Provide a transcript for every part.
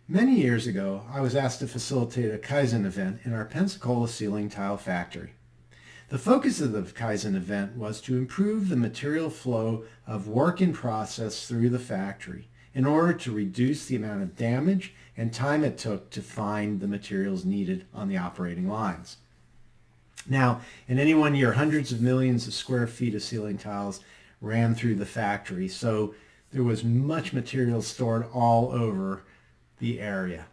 Many years ago, I was asked to facilitate a Kaizen event in our Pensacola ceiling tile factory. The focus of the Kaizen event was to improve the material flow of work in process through the factory in order to reduce the amount of damage and time it took to find the materials needed on the operating lines. Now, in any one year, hundreds of millions of square feet of ceiling tiles ran through the factory, so there was much material stored all over the area.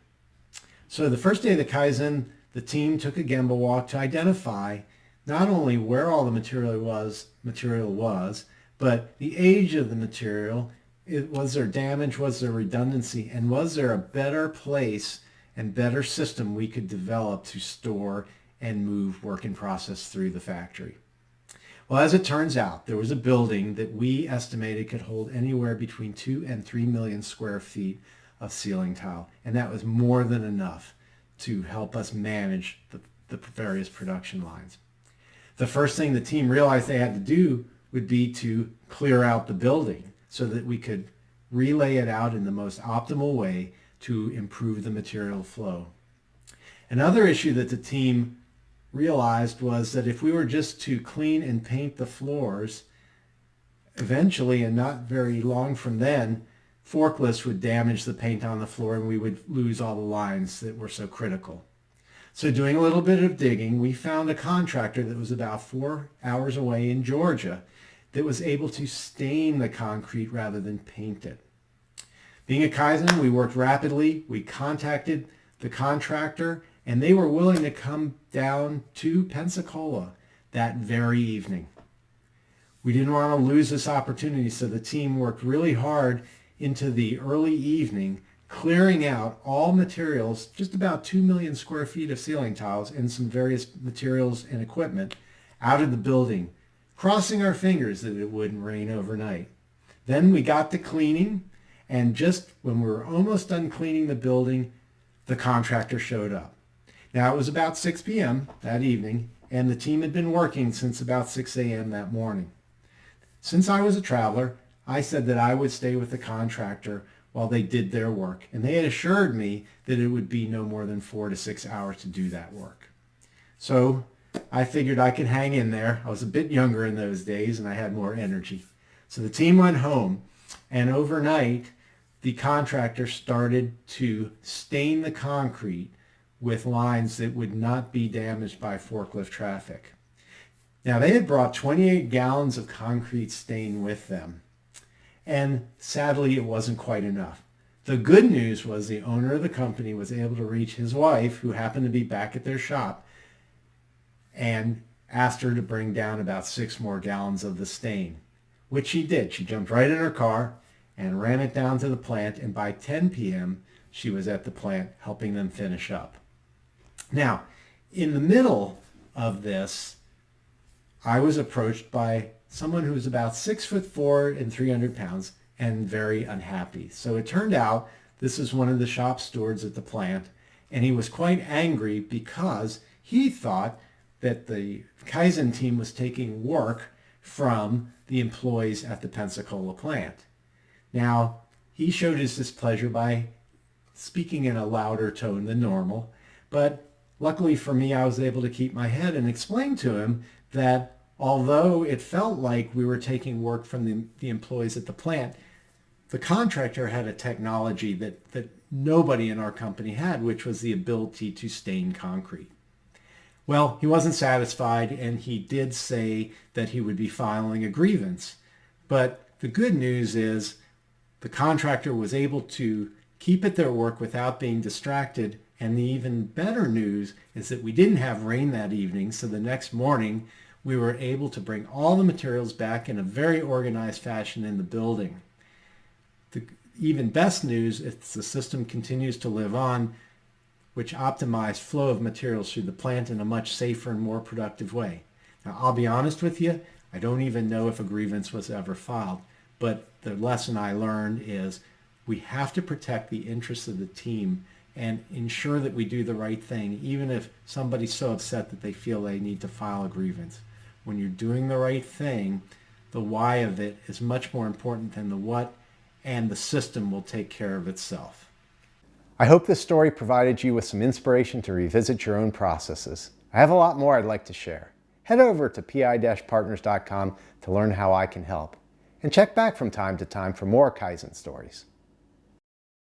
So the first day of the Kaizen, the team took a Gemba walk to identify not only where all the material was, but the age of the material. Was there damage, was there redundancy, and was there a better place and better system we could develop to store and move work in process through the factory? Well, as it turns out, there was a building that we estimated could hold anywhere between 2 and 3 million square feet of ceiling tile, and that was more than enough to help us manage the various production lines. The first thing the team realized they had to do would be to clear out the building so that we could relay it out in the most optimal way to improve the material flow. Another issue that the team realized was that if we were just to clean and paint the floors, eventually, and not very long from then, forklifts would damage the paint on the floor and we would lose all the lines that were so critical. So doing a little bit of digging, we found a contractor that was about 4 hours away in Georgia that was able to stain the concrete rather than paint it. Being a Kaizen, we worked rapidly. We contacted the contractor and they were willing to come down to Pensacola that very evening. We didn't want to lose this opportunity, so the team worked really hard into the early evening, clearing out all materials, just about 2 million square feet of ceiling tiles and some various materials and equipment out of the building, crossing our fingers that it wouldn't rain overnight. Then we got to cleaning, and just when we were almost done cleaning the building, the contractor showed up. Now it was about 6 p.m. that evening, and the team had been working since about 6 a.m. that morning. Since I was a traveler, I said that I would stay with the contractor while they did their work, and they had assured me that it would be no more than 4 to 6 hours to do that work. So I figured I could hang in there. I was a bit younger in those days and I had more energy. So the team went home, and overnight the contractor started to stain the concrete with lines that would not be damaged by forklift traffic. Now they had brought 28 gallons of concrete stain with them, and sadly it wasn't quite enough. The good news was the owner of the company was able to reach his wife, who happened to be back at their shop, and asked her to bring down about 6 more gallons of the stain, which she did. She jumped right in her car and ran it down to the plant, and by 10 p.m. she was at the plant helping them finish up. Now, in the middle of this, I was approached by someone who was about 6'4" and 300 pounds and very unhappy. So it turned out this is one of the shop stewards at the plant, and he was quite angry because he thought that the Kaizen team was taking work from the employees at the Pensacola plant. Now, he showed his displeasure by speaking in a louder tone than normal, but luckily for me, I was able to keep my head and explain to him that although it felt like we were taking work from the employees at the plant, the contractor had a technology that nobody in our company had, which was the ability to stain concrete. Well, he wasn't satisfied, and he did say that he would be filing a grievance. But the good news is the contractor was able to keep at their work without being distracted. And the even better news is that we didn't have rain that evening, so the next morning we were able to bring all the materials back in a very organized fashion in the building. The even best news is the system continues to live on, which optimized flow of materials through the plant in a much safer and more productive way. Now, I'll be honest with you, I don't even know if a grievance was ever filed, but the lesson I learned is we have to protect the interests of the team and ensure that we do the right thing, even if somebody's so upset that they feel they need to file a grievance. When you're doing the right thing, the why of it is much more important than the what, and the system will take care of itself. I hope this story provided you with some inspiration to revisit your own processes. I have a lot more I'd like to share. Head over to pi-partners.com to learn how I can help. And check back from time to time for more Kaizen stories.